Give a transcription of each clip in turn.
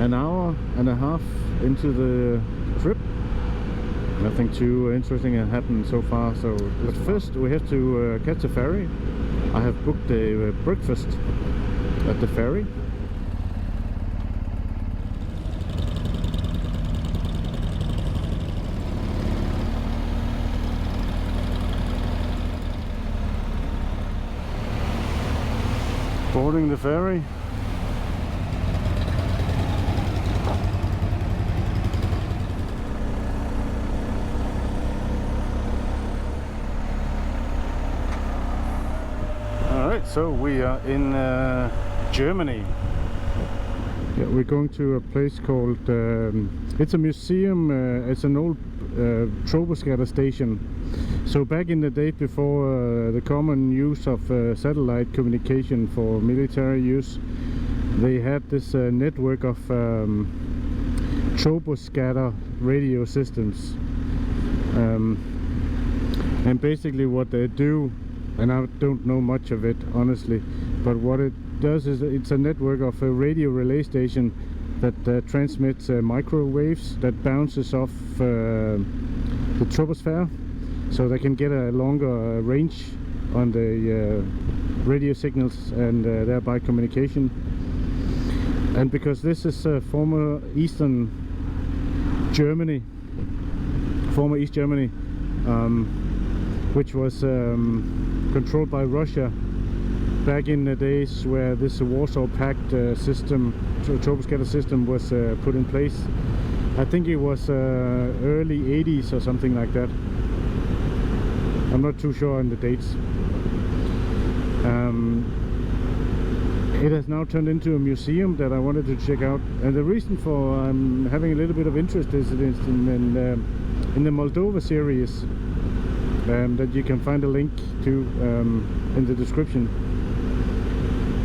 an hour and a half into the trip. Nothing too interesting has happened so far. So, but first we have to catch a ferry. I have booked a breakfast at the ferry. Boarding the ferry. Alright, so we are in Germany. Yeah, we're going to a place called, it's a museum, it's an old Troboscatter station. So back in the day before the common use of satellite communication for military use, they had this network of Troboscatter radio systems. And basically what they do, and I don't know much of it honestly, but what it does is it's a network of a radio relay station that transmits microwaves that bounces off the troposphere, so they can get a longer range on the radio signals and thereby communication. And because this is former East Germany, which was controlled by Russia back in the days where this Warsaw Pact system, Troboscatter system, was put in place. I think it was early 80s or something like that. I'm not too sure on the dates. It has now turned into a museum that I wanted to check out, and the reason for having a little bit of interest is in the Moldova series that you can find a link to in the description.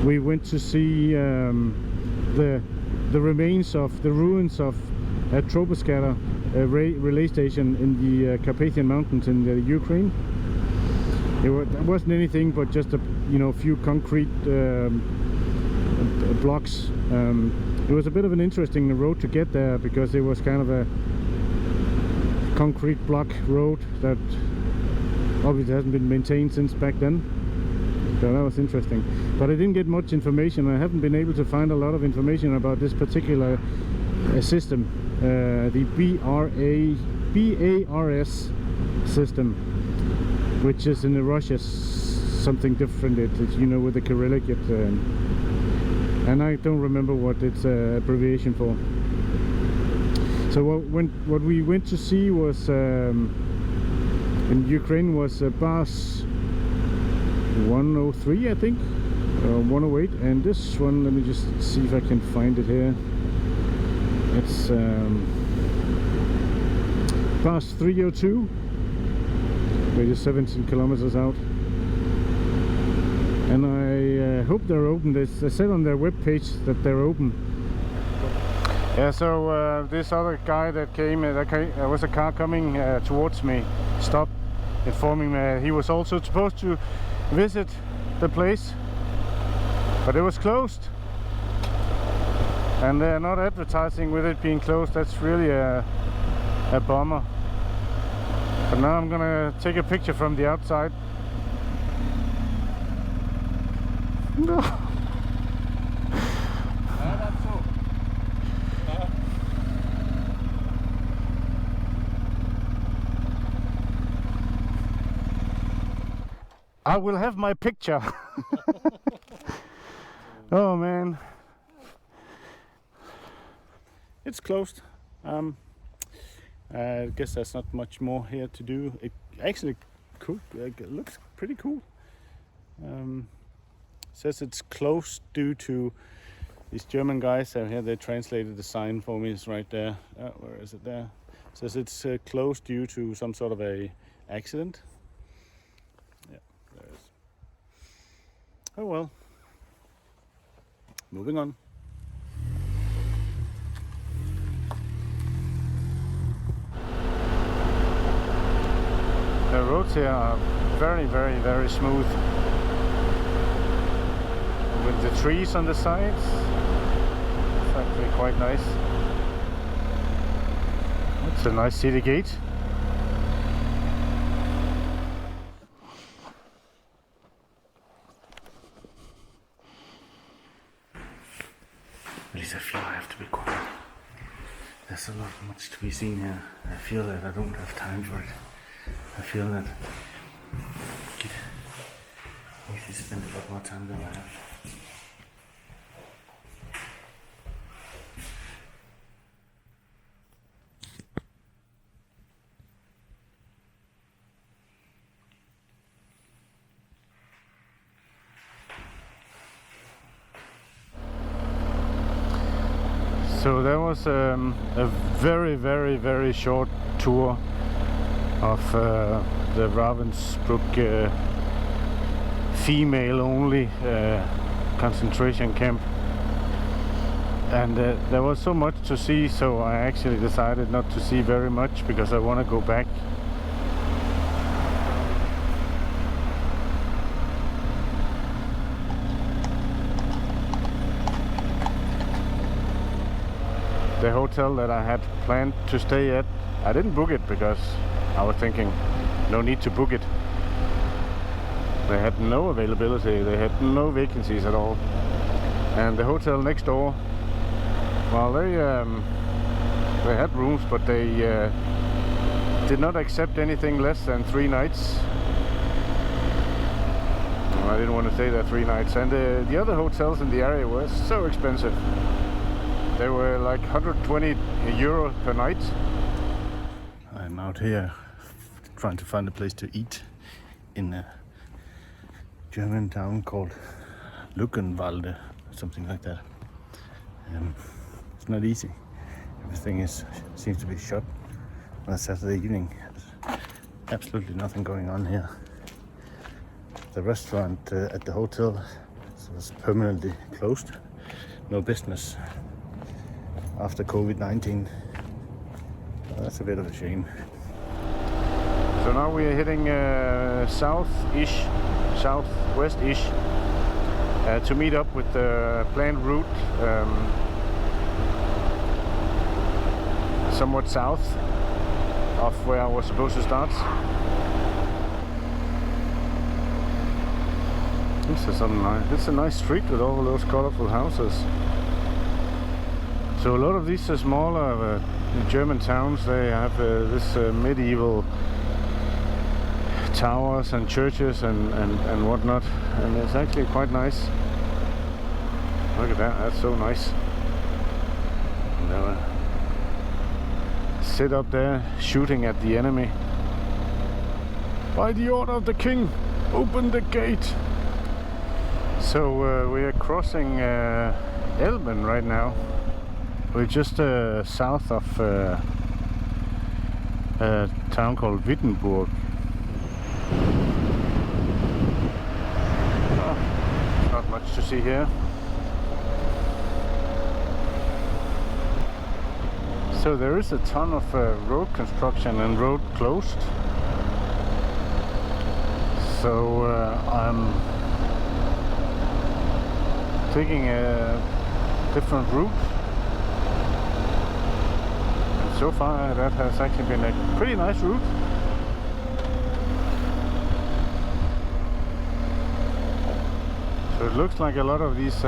We went to see the ruins of a Troboscatter relay station in the Carpathian Mountains in the Ukraine. It wasn't anything but just a few concrete blocks. It was a bit of an interesting road to get there because it was kind of a concrete block road that obviously hasn't been maintained since back then. So that was interesting, but I didn't get much information. I haven't been able to find a lot of information about this particular system, the BARS system, which is in Russia something different. It's with the Cyrillic, and I don't remember what it's abbreviation for. So what we went to see was in Ukraine was BARS 103, I think, 108, and this one, let me just see if I can find it here. It's BARS 302, which is 17 kilometers out. And I hope they're open. They said on their webpage that they're open. Yeah, so this other guy that came, there was a car coming towards me, stopped, informing me he was also supposed to visit the place, but it was closed. And they're not advertising with it being closed. That's really a bummer. But now I'm gonna take a picture from the outside. No. I will have my picture. Oh man, it's closed. I guess there's not much more here to do. It actually it looks pretty cool. Says it's closed due to these German guys here. They translated the sign for me. It's right there. Where is it there? Says it's closed due to some sort of a accident. Yeah, there it is. Oh well. Moving on. The roads here are very, very, very smooth, with the trees on the sides. It's like Actually quite nice. It's a nice city gate. At least I feel I have to be quiet. There's not much to be seen here. I feel that I don't have time for it. I feel that we should spend a lot more time than I have. So that was a very short tour of the Ravensbrück female only concentration camp, and there was so much to see, so I actually decided not to see very much because I want to go back. The hotel that I had planned to stay at, I didn't book it because I was thinking no need to book it. They had no availability, they had no vacancies at all. And the hotel next door, well, they had rooms, but they did not accept anything less than 3 nights. Well, I didn't want to stay there 3 nights, and the other hotels in the area were so expensive. They were like 120 euros per night. I'm out here trying to find a place to eat in a German town called Luckenwalde, something like that. It's not easy. Everything seems to be shut on a Saturday evening. There's absolutely nothing going on here. The restaurant at the hotel was permanently closed. No business after COVID-19. That's a bit of a shame. So now we are heading southwest-ish to meet up with the planned route somewhat south of where I was supposed to start. It's a nice street with all those colorful houses. So a lot of these smaller German towns, they have this medieval towers and churches and whatnot, and it's actually quite nice. Look at that, that's so nice. And sit up there shooting at the enemy. By the order of the king, open the gate. So we are crossing Elben right now. We're just south of a town called Wittenberg. Oh, not much to see here. So there is a ton of road construction and road closed. So I'm taking a different route. So far that has actually been a pretty nice route. So it looks like a lot of these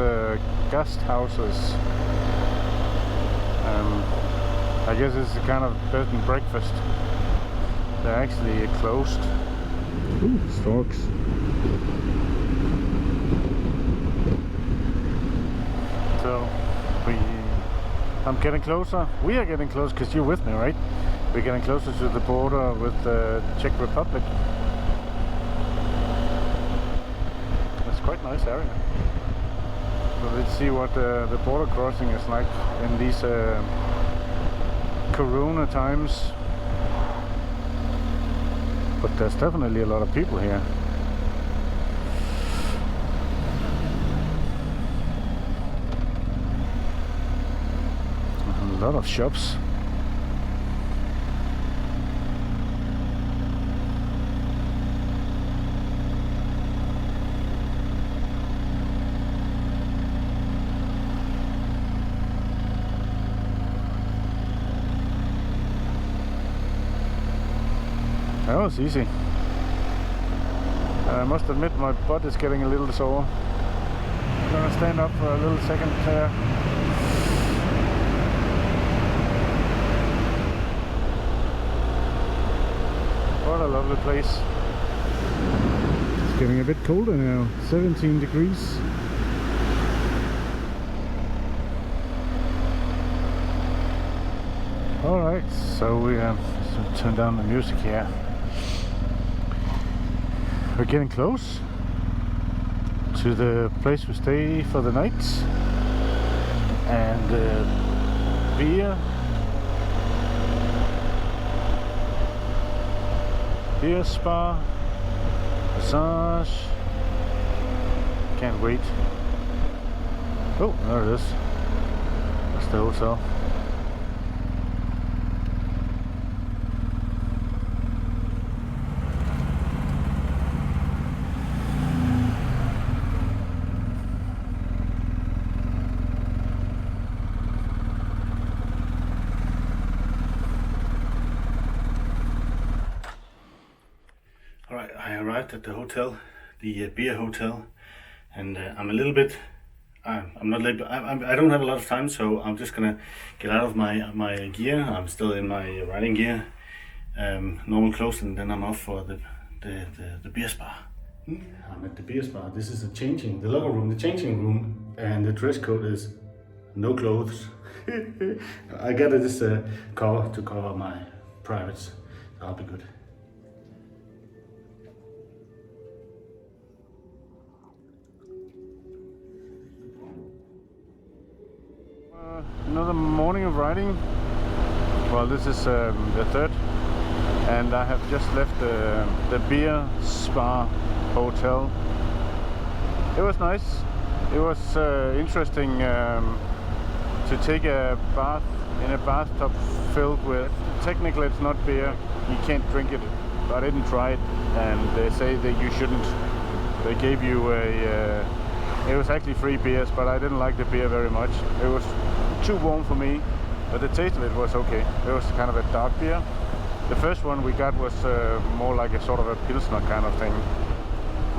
guest houses, I guess it's a kind of bed and breakfast, they're actually closed. Ooh, storks. So I'm getting closer. We are getting close because you're with me, right? We're getting closer to the border with the Czech Republic. It's quite a nice area. So let's see what the border crossing is like in these Corona times. But there's definitely a lot of people here. A lot of shops. was easy. I must admit my butt is getting a little sore. I'm gonna stand up for a little second there. What a lovely place. It's getting a bit colder now, 17 degrees. Alright, so we turn down the music here. We're getting close to the place we stay for the night. And beer spa, massage. Can't wait. Oh, there it is. That's the hotel. Alright, I arrived at the hotel, the beer hotel, and I'm a little bit, I'm not late, I don't have a lot of time, so I'm just gonna get out of my gear. I'm still in my riding gear, normal clothes, and then I'm off for the beer spa. I'm at the beer spa. This is the locker room, the changing room, and the dress code is no clothes. I got this cover to cover my privates. That'll be good. Another morning of riding. Well, this is the third, and I have just left the beer spa hotel. It was nice. It was interesting to take a bath in a bathtub filled with, technically it's not beer, you can't drink it, but I didn't try it, and they say that you shouldn't. They gave you it was actually free beers, but I didn't like the beer very much. It was too warm for me, but the taste of it was okay. It was kind of a dark beer. The first one we got was more like a sort of a pilsner kind of thing.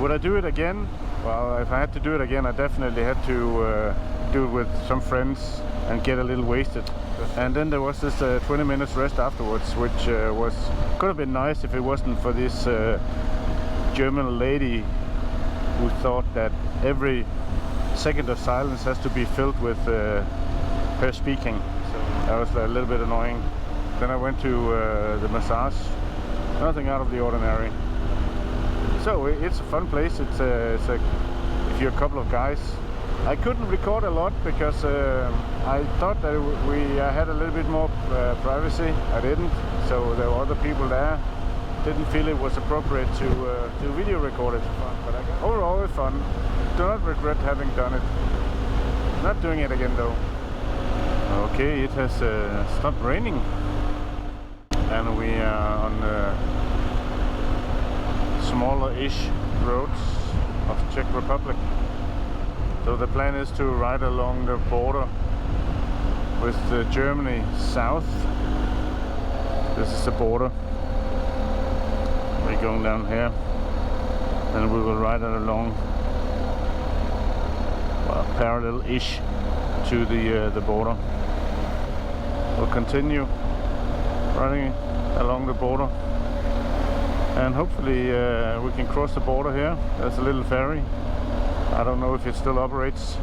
Would I do it again? Well, if I had to do it again, I definitely had to do it with some friends and get a little wasted. And then there was this 20 minutes rest afterwards, which could have been nice if it wasn't for this German lady who thought that every second of silence has to be filled with her speaking. So that was a little bit annoying. Then I went to the massage. Nothing out of the ordinary. So it's a fun place. It's if you're a couple of guys. I couldn't record a lot because I thought that I had a little bit more privacy. I didn't. So there were other people there. Didn't feel it was appropriate to video record it. But overall, it's fun. Do not regret having done it. Not doing it again though. Okay, it has stopped raining, and we are on smaller-ish roads of Czech Republic. So the plan is to ride along the border with Germany south. This is the border. We're going down here, and we will ride it along, well, parallel-ish to the border. We'll continue riding along the border, and hopefully we can cross the border here. There's a little ferry. I don't know if it still operates,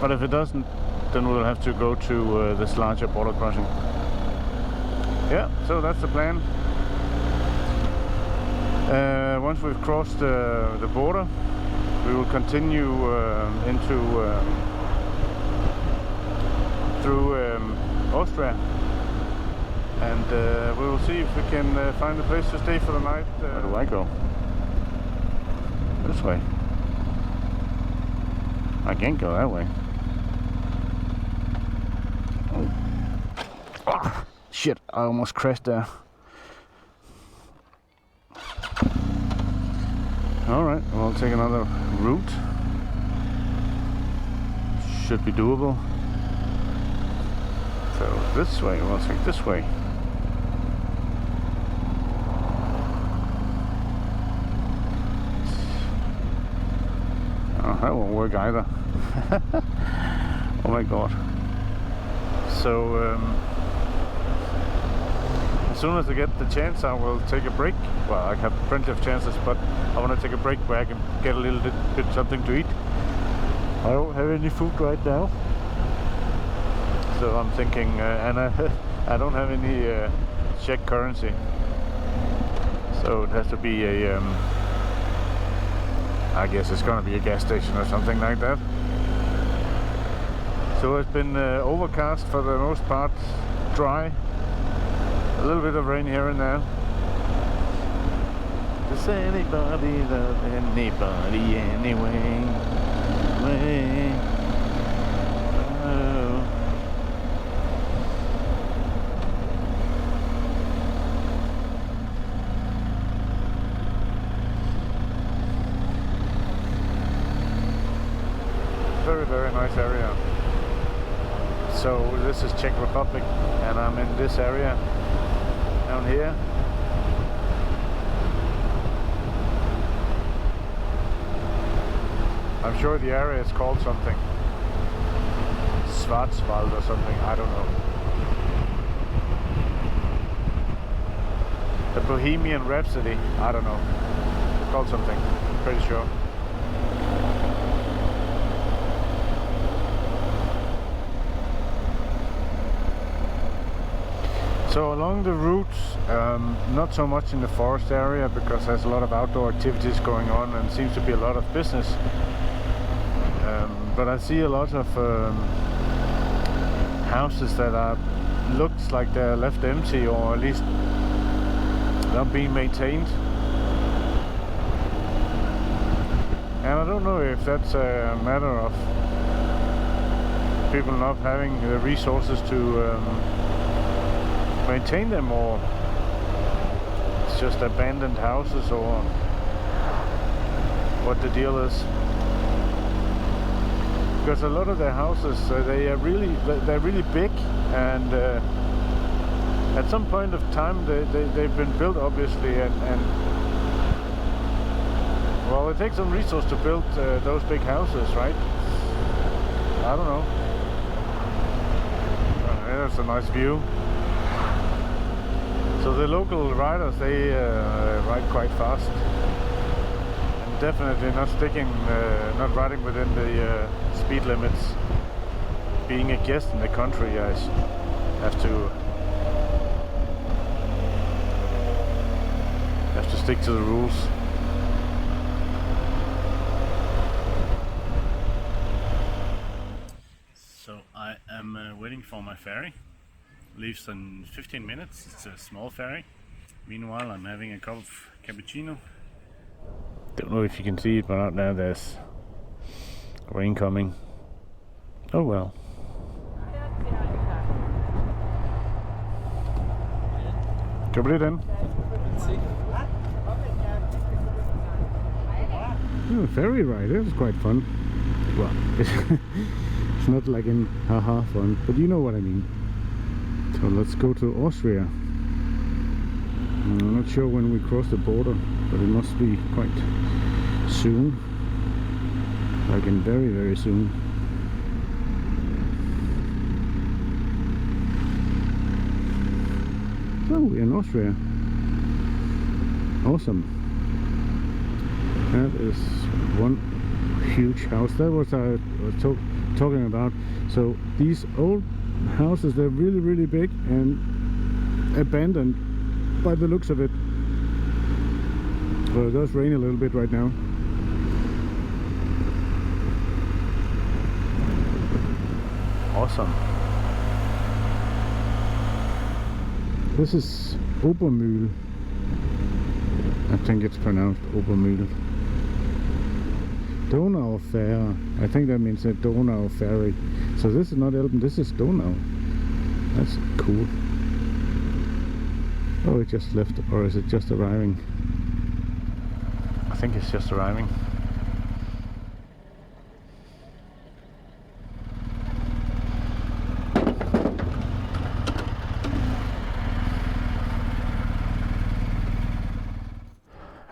but if it doesn't, then we'll have to go to this larger border crossing. Yeah, so that's the plan. Once we've crossed the border, we will continue through Austria, and we will see if we can find a place to stay for the night. Where do I go? This way. I can't go that way. Oh. Ah, shit, I almost crashed there. Alright, we'll take another route. Should be doable. So this way, we'll take this way. Oh, that won't work either. Oh my god. So as soon as I get the chance, I will take a break. Well, I have plenty of chances, but I want to take a break where I can get a little bit something to eat. I don't have any food right now, so I'm thinking, and I don't have any Czech currency, so it has to be a I guess it's gonna be a gas station or something like that. So it's been overcast for the most part, dry, a little bit of rain here and there. Does anybody love anybody anyway? Oh. Very, very nice area. So this is Czech Republic, and I'm in this area down here. I'm sure the area is called something. Schwarzwald or something, I don't know. The Bohemian Rhapsody, I don't know. It's called something, pretty sure. So along the routes, not so much in the forest area because there's a lot of outdoor activities going on and seems to be a lot of business. But I see a lot of houses that are looks like they're left empty, or at least not being maintained. And I don't know if that's a matter of people not having the resources to maintain them, or it's just abandoned houses, or what the deal is. Because a lot of their houses, they're really big, and at some point of time they've been built, obviously, and well, it takes some resource to build those big houses, right? I don't know. There's a nice view. So the local riders, they ride quite fast, and definitely not sticking, not riding within the speed limits. Being a guest in the country, I have to stick to the rules. So I am waiting for my ferry. Leaves in 15 minutes. It's a small ferry. Meanwhile, I'm having a cup of cappuccino. Don't know if you can see it, but out there there's rain coming. Oh well. Dobrý den. Oh, ferry ride, it was quite fun. Well, it's not like in haha fun, but you know what I mean. So let's go to Austria. I'm not sure when we cross the border, but it must be quite soon. Like in very, very soon. So we're in Austria. Awesome. That is one huge house. That was I was talking about. So these old houses, they're really, really big and abandoned by the looks of it. Well, it does rain a little bit right now. Awesome. This is Obermühl. I think it's pronounced Obermühl. Donau fair. I think that means a Donau ferry. So this is not Elben, this is Donau. That's cool. Oh, it just left, or is it just arriving? I think it's just arriving.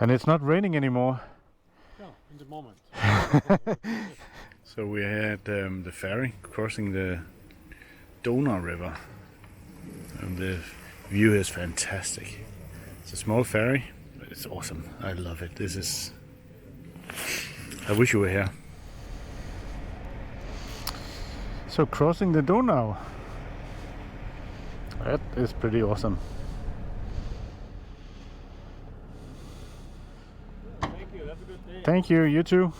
And it's not raining anymore. No, in the moment. So we're here at the ferry crossing the Donau River, and the view is fantastic. It's a small ferry, but it's awesome. I love it. I wish you were here. So crossing the Donau, that is pretty awesome. Thank you, have a good day. Thank you, you too.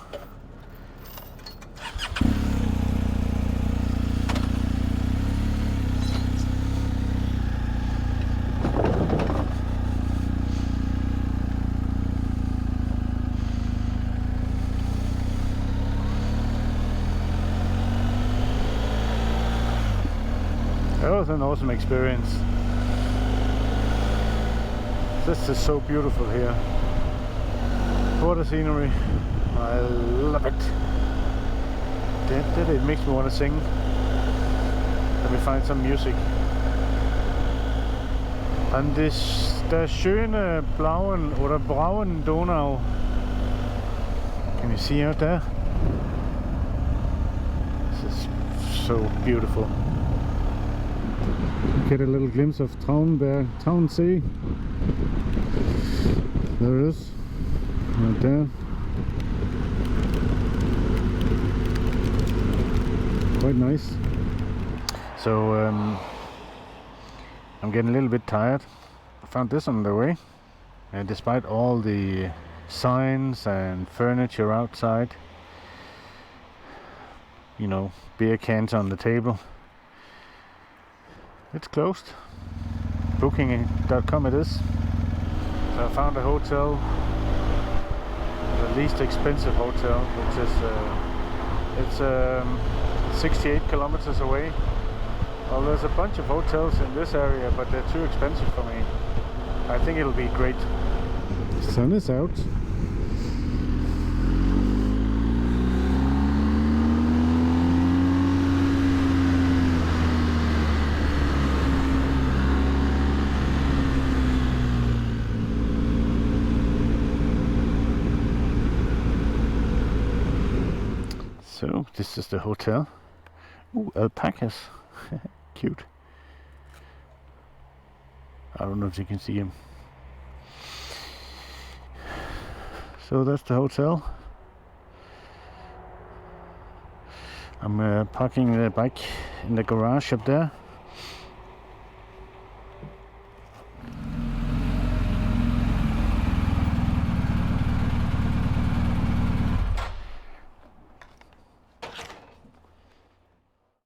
That was an awesome experience. This is so beautiful here. What a scenery. I love it. It makes me want to sing. Let me find some music. And der schöne blauen oder brauen Donau. Can you see out there? This is so beautiful. Get a little glimpse of Townsea. There it is, right there. Quite nice. So I'm getting a little bit tired. I found this on the way, and despite all the signs and furniture outside, you know, beer cans on the table, it's closed. Booking.com it is. So I found a hotel, the least expensive hotel, which is 68 kilometers away. Well, there's a bunch of hotels in this area, but they're too expensive for me. I think it'll be great. The sun is out. So this is the hotel. Ooh, alpacas. Cute. I don't know if you can see him. So that's the hotel. I'm parking the bike in the garage up there.